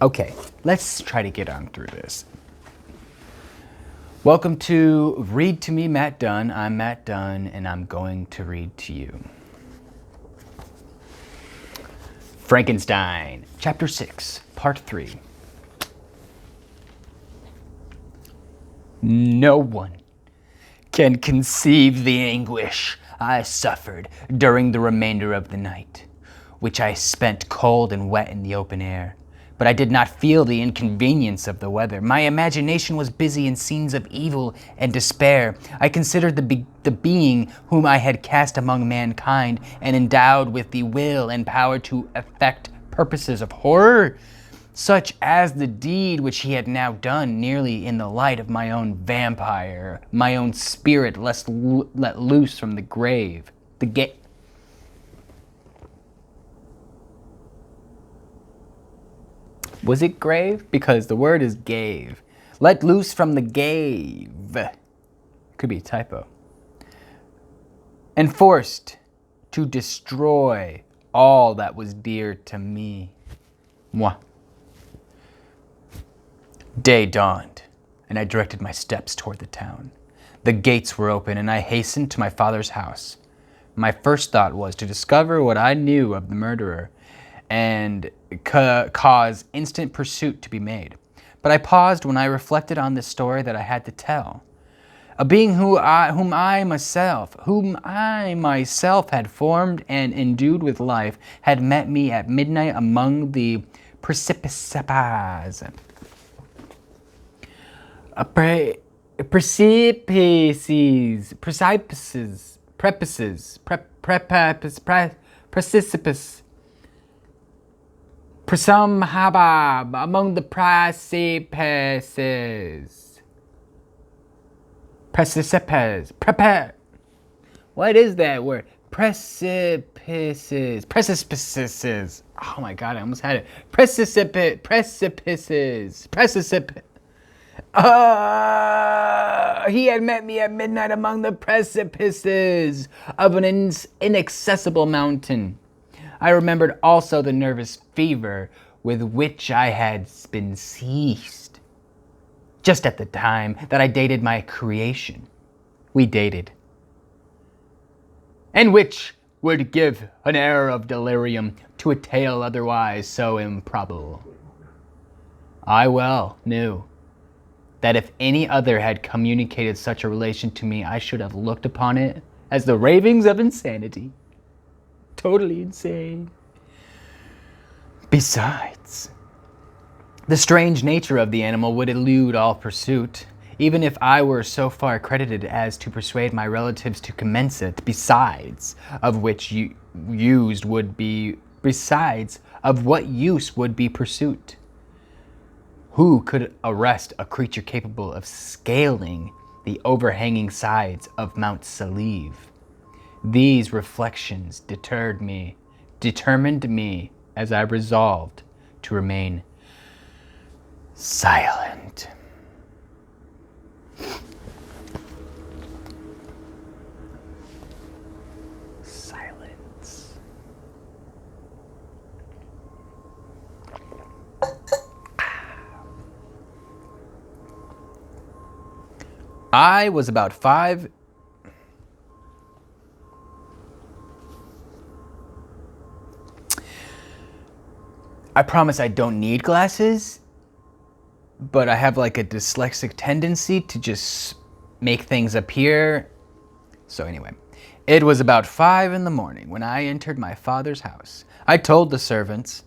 Okay, let's try to get on through this. Welcome to Read to Me, Matt Dunn. I'm Matt Dunn, and I'm going to read to you. Frankenstein, Chapter 6, Part 3. No one can conceive the anguish I suffered during the remainder of the night, which I spent cold and wet in the open air. But I did not feel the inconvenience of the weather. My imagination was busy in scenes of evil and despair. I considered the being whom I had cast among mankind and endowed with the will and power to effect purposes of horror, such as the deed which he had now done, nearly in the light of my own vampire, my own spirit let loose from the grave. Was it grave? Because the word is gave. Let loose from the gave. Could be a typo. And forced to destroy all that was dear to me. Moi. Day dawned, and I directed my steps toward the town. The gates were open, and I hastened to my father's house. My first thought was to discover what I knew of the murderer and cause instant pursuit to be made. But I paused when I reflected on the story that I had to tell. A being whom I myself had formed and endued with life had met me at midnight among the precipices. Presum habab among the precipices. Precipices. What is that word? Precipices. Oh my God, I almost had it. Precipices. He had met me at midnight among the precipices of an inaccessible mountain. I remembered also the nervous fever with which I had been seized just at the time that I dated my creation. We dated. And which would give an air of delirium to a tale otherwise so improbable. I well knew that if any other had communicated such a relation to me, I should have looked upon it as the ravings of insanity. Totally insane. Besides, the strange nature of the animal would elude all pursuit, even if I were so far credited as to persuade my relatives to commence it, besides of what use would be pursuit. Who could arrest a creature capable of scaling the overhanging sides of Mount Saleve? These reflections determined me as I resolved to remain silent. Silence. I was about 5. I promise I don't need glasses, but I have like a dyslexic tendency to just make things appear. So anyway, it was about 5 a.m. when I entered my father's house. I told the servants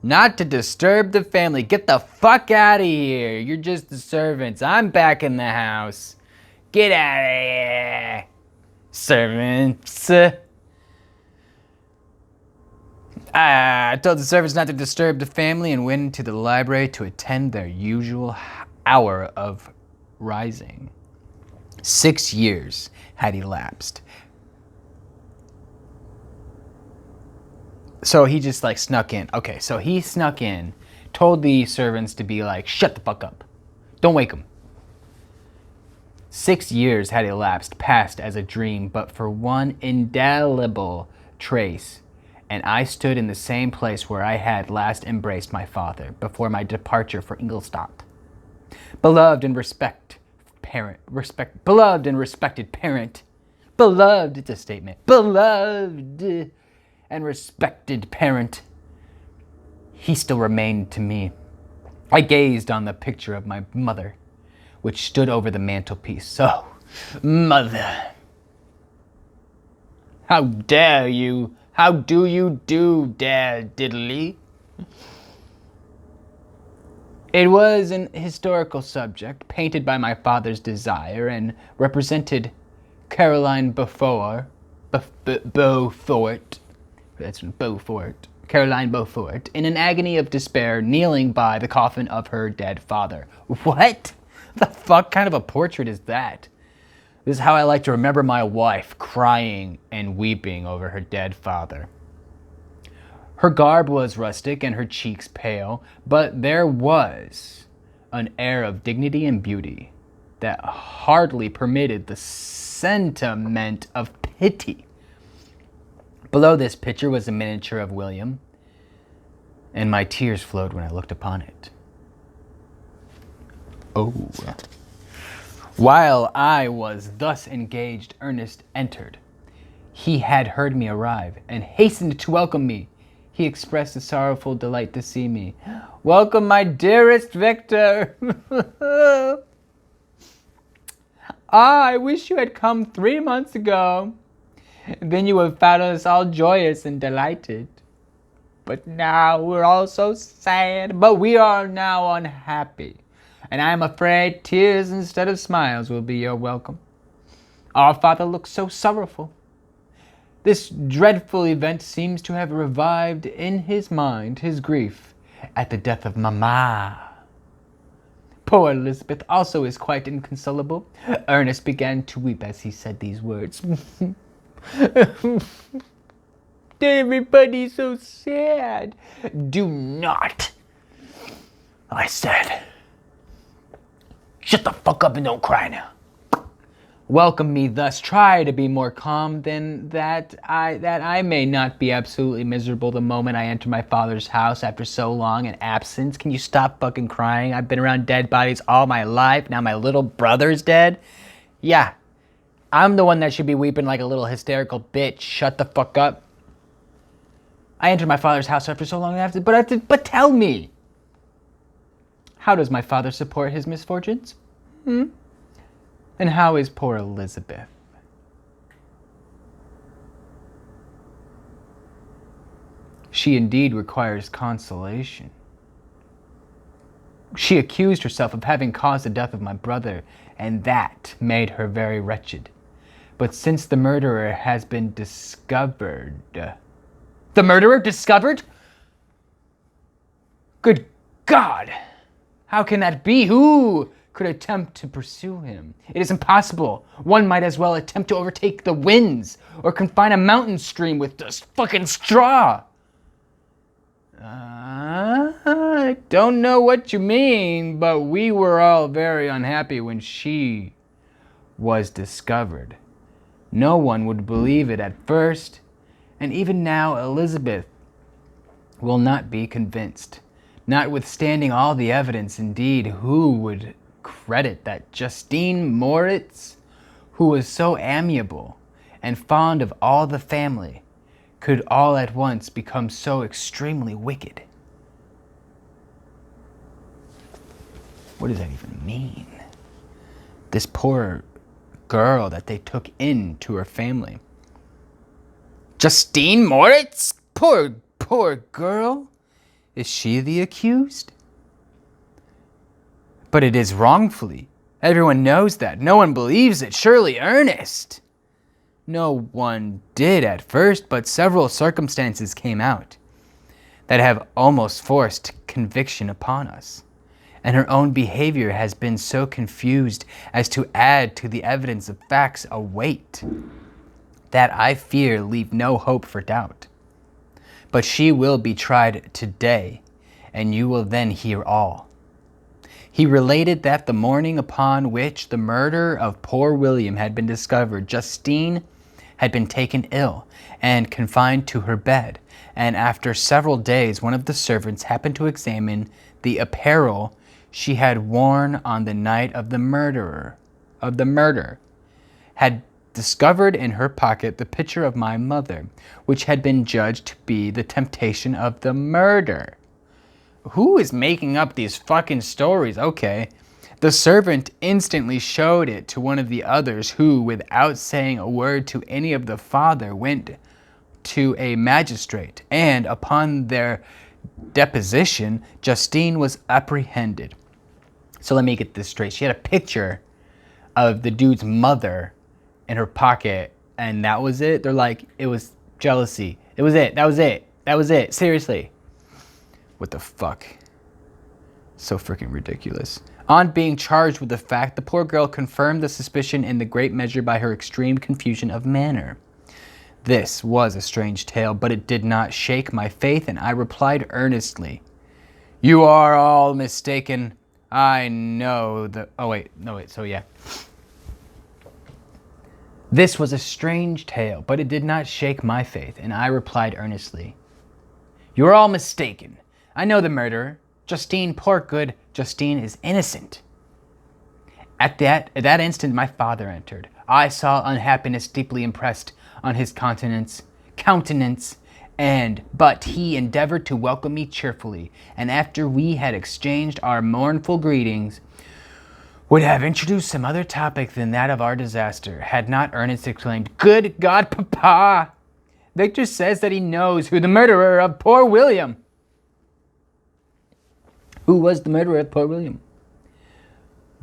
not to disturb the family. Get the fuck out of here. You're just the servants. I'm back in the house. Get out of here, servants. I told the servants not to disturb the family and went into the library to attend their usual hour of rising. 6 years had elapsed. So he just like snuck in. Okay, so he snuck in, told the servants to be like, shut the fuck up. Don't wake them. 6 years had elapsed, passed as a dream, but for one indelible trace and I stood in the same place where I had last embraced my father before my departure for Ingolstadt. Beloved and respected parent, it's a statement, beloved and respected parent, he still remained to me. I gazed on the picture of my mother, which stood over the mantelpiece. So, mother, how dare you? How do you do, dare diddly? It was an historical subject, painted by my father's desire, and represented Caroline Beaufort, Caroline Beaufort, in an agony of despair, kneeling by the coffin of her dead father. What the fuck kind of a portrait is that? This is how I like to remember my wife, crying and weeping over her dead father. Her garb was rustic and her cheeks pale, but there was an air of dignity and beauty that hardly permitted the sentiment of pity. Below this picture was a miniature of William, and my tears flowed when I looked upon it. Oh. While I was thus engaged, Ernest entered. He had heard me arrive and hastened to welcome me. He expressed a sorrowful delight to see me. Welcome, my dearest Victor. I wish you had come 3 months ago. Then you would have found us all joyous and delighted. But now we're all so sad. But we are now unhappy. And I am afraid tears instead of smiles will be your welcome. Our father looks so sorrowful. This dreadful event seems to have revived in his mind his grief at the death of Mamma. Poor Elizabeth also is quite inconsolable. Ernest began to weep as he said these words. Everybody's so sad. Do not, I said. Shut the fuck up and don't cry now. Welcome me thus. Try to be more calm than that I may not be absolutely miserable the moment I enter my father's house after so long an absence. Can you stop fucking crying? I've been around dead bodies all my life. Now my little brother's dead. Yeah, I'm the one that should be weeping like a little hysterical bitch. Shut the fuck up. I entered my father's house after so long after, but tell me, how does my father support his misfortunes? And how is poor Elizabeth? She indeed requires consolation. She accused herself of having caused the death of my brother, and that made her very wretched. But since the murderer has been discovered... The murderer discovered? Good God! How can that be? Who could attempt to pursue him? It is impossible. One might as well attempt to overtake the winds or confine a mountain stream with just fucking straw. I don't know what you mean, but we were all very unhappy when she was discovered. No one would believe it at first, and even now Elizabeth will not be convinced. Notwithstanding all the evidence, indeed, who would credit that Justine Moritz, who was so amiable and fond of all the family, could all at once become so extremely wicked? What does that even mean? This poor girl that they took into her family. Justine Moritz? Poor girl? Is she the accused? But it is wrongfully. Everyone knows that. No one believes it. Surely Earnest. No one did at first, but several circumstances came out that have almost forced conviction upon us. And her own behavior has been so confused as to add to the evidence of facts a weight that I fear leave no hope for doubt. But she will be tried today, and you will then hear all. He related that the morning upon which the murder of poor William had been discovered, Justine had been taken ill and confined to her bed, and after several days one of the servants happened to examine the apparel she had worn on the night of the murder, had discovered in her pocket the picture of my mother, which had been judged to be the temptation of the murder. Who is making up these fucking stories? Okay. The servant instantly showed it to one of the others, who, without saying a word to any of the father, went to a magistrate, and upon their deposition, Justine was apprehended. So let me get this straight. She had a picture of the dude's mother in her pocket, and that was it? They're like, it was jealousy. It was it. That was it. That was it. Seriously. What the fuck? So freaking ridiculous. On being charged with the fact, the poor girl confirmed the suspicion in the great measure by her extreme confusion of manner. This was a strange tale, but it did not shake my faith, and I replied earnestly, "You are all mistaken. I know the..." This was a strange tale, but it did not shake my faith, and I replied earnestly, "You are all mistaken. I know the murderer. Justine, poor good Justine, is innocent." At that instant, my father entered. I saw unhappiness deeply impressed on his countenance, but he endeavored to welcome me cheerfully, and after we had exchanged our mournful greetings, would have introduced some other topic than that of our disaster, had not Ernest exclaimed, "Good God, Papa! Victor says that he knows who the murderer of poor William." Who was the murderer of poor William?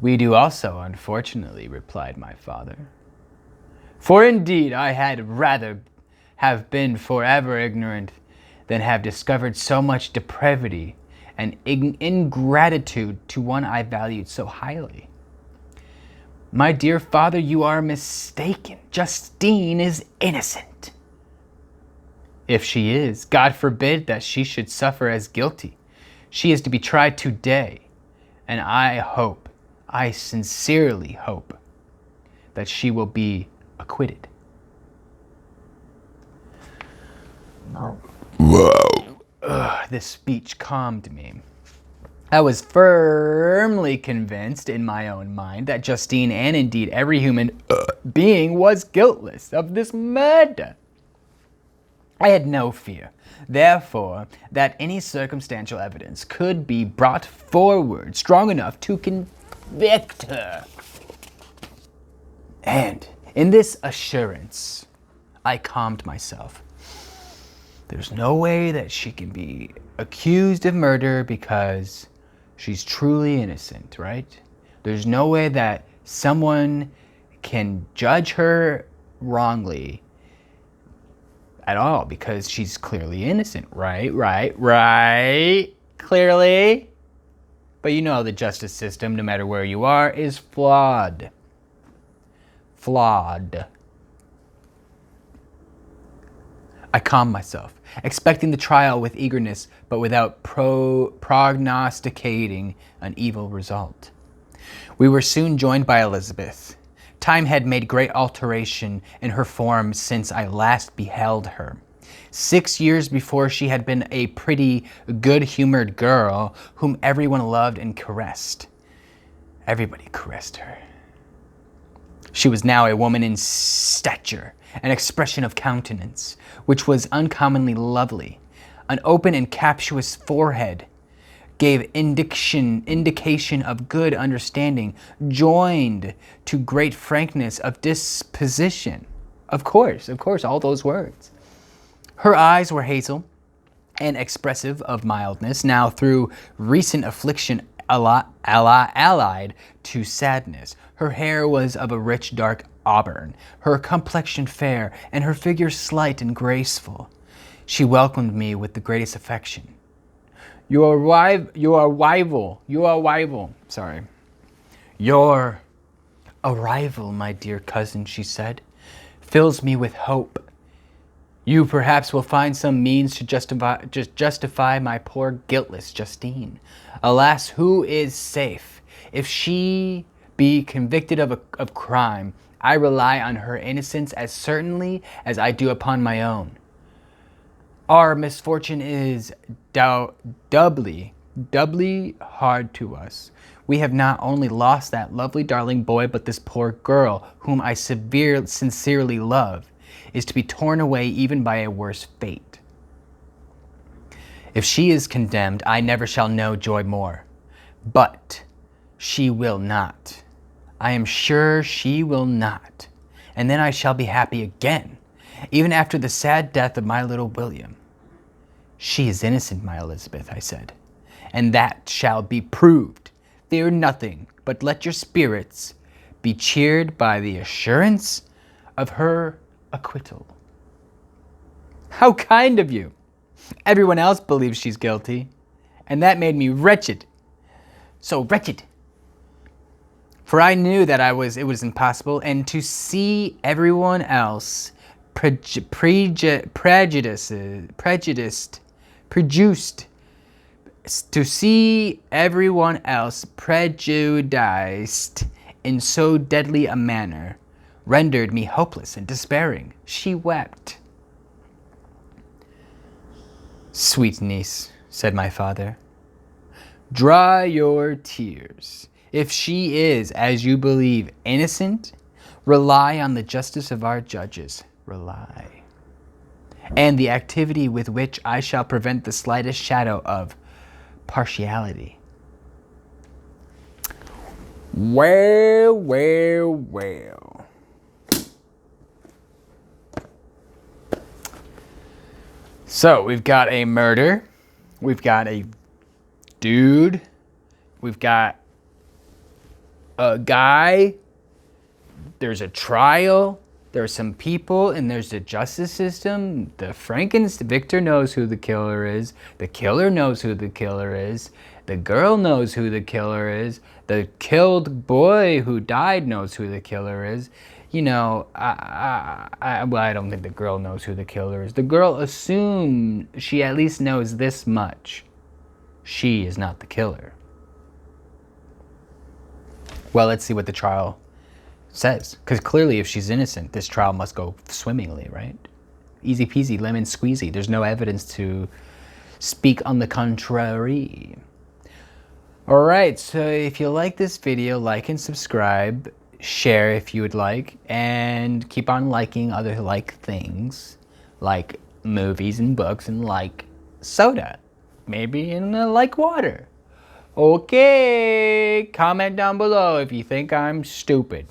"We do also, unfortunately," replied my father. "For indeed I had rather have been forever ignorant than have discovered so much depravity and ingratitude to one I valued so highly." "My dear father, you are mistaken. Justine is innocent." "If she is, God forbid that she should suffer as guilty. She is to be tried today, and I sincerely hope, that she will be acquitted." This speech calmed me. I was firmly convinced in my own mind that Justine, and indeed every human being, was guiltless of this murder. I had no fear, therefore, that any circumstantial evidence could be brought forward strong enough to convict her. And in this assurance, I calmed myself. There's no way that she can be accused of murder because she's truly innocent, right? There's no way that someone can judge her wrongly at all because she's clearly innocent, right? Clearly. But you know the justice system, no matter where you are, is flawed. I calmed myself, expecting the trial with eagerness, but without prognosticating an evil result. We were soon joined by Elizabeth. Time had made great alteration in her form since I last beheld her. 6 years before, she had been a pretty, good-humored girl whom everyone loved and caressed. Everybody caressed her. She was now a woman in stature, an expression of countenance, which was uncommonly lovely. An open and captious forehead gave indication of good understanding, joined to great frankness of disposition. Of course, all those words. Her eyes were hazel and expressive of mildness, now through recent affliction allied to sadness. Her hair was of a rich dark auburn, her complexion fair, and her figure slight and graceful. She welcomed me with the greatest affection. Your arrival, my dear cousin," she said, "fills me with hope. You perhaps will find some means to justify my poor guiltless Justine. Alas, who is safe? If she be convicted of crime, I rely on her innocence as certainly as I do upon my own. Our misfortune is doubly hard to us. We have not only lost that lovely darling boy, but this poor girl, whom I sincerely love, is to be torn away even by a worse fate. If she is condemned, I never shall know joy more. But she will not. I am sure she will not. And then I shall be happy again, even after the sad death of my little William. She is innocent, my Elizabeth, I said, and that shall be proved. Fear nothing, but let your spirits be cheered by the assurance of her acquittal. How kind of you! Everyone else believes she's guilty, and that made me wretched. So wretched. For I knew that it was impossible, and to see everyone else prejudiced, to see everyone else prejudiced in so deadly a manner rendered me hopeless and despairing. She wept. Sweet niece, said my father, dry your tears. If she is, as you believe, innocent, rely on the justice of our judges. Rely. And the activity with which I shall prevent the slightest shadow of partiality. Well. So we've got a murder, we've got a dude, we've got a guy, there's a trial, there's some people, and there's the justice system. The Victor knows who the killer is, the killer knows who the killer is, the girl knows who the killer is, the killed boy who died knows who the killer is. You know, I don't think the girl knows who the killer is. The girl assumes she at least knows this much. She is not the killer. Well, let's see what the trial says. Because clearly if she's innocent, this trial must go swimmingly, right? Easy peasy, lemon squeezy. There's no evidence to speak on the contrary. All right, so if you like this video, like and subscribe. Share if you would like, and keep on liking other like things, like movies and books, and like soda, maybe, and like water. Okay, comment down below if you think I'm stupid.